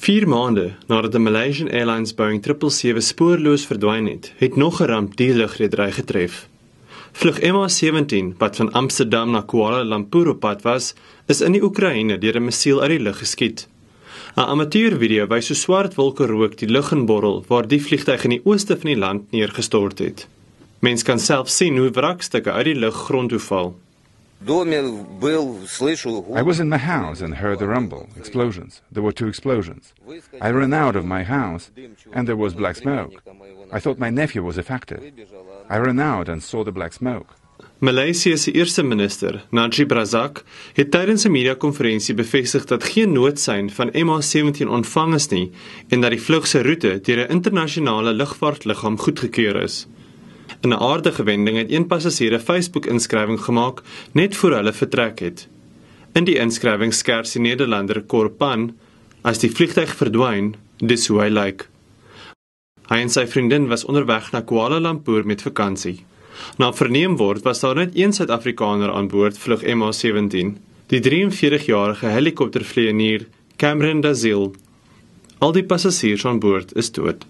4 maande nadat die Malaysian Airlines Boeing 777 spoorloos verdwyn het nog 'n ramp die lugredery getref. Vlug MH17, wat van Amsterdam na Kuala Lumpur op pad was, is in die Oekraïne deur 'n missiel uit die lug geskiet. 'n Amateurvideo wys hoe swart wolke rook die lug inborrel waar die vliegtuig in die ooste van die land neergestort het. Mens kan self sien hoe wrakstukke uit die lug grond toe val. I was in my house and heard the rumble, explosions. There were 2 explosions. I ran out of my house and there was black smoke. I thought my nephew was affected. I ran out and saw the black smoke. Maleisië se eerste minister, Najib Razak, het tydens 'n media-konferensie bevestig dat geen noodsein van MH17 ontvang is nie en dat die vlug se roete deur 'n internasionale lugvaartliggaam goedgekeur is. In 'n aardige wending het een passasier 'n Facebook-inskrywing gemaak net voor hulle vertrek het. In die inskrywing skers die Nederlander Korpan, as die vliegtuig verdwyn, dis hoe hy lyk. Hy en sy vriendin was onderweg na Kuala Lumpur met vakansie. Na verneem word was daar net een Suid-Afrikaner aan boord vlug MH17, die 43-jarige helikoptervlieënier Cameron Dazil. Al die passasiers aan boord is dood.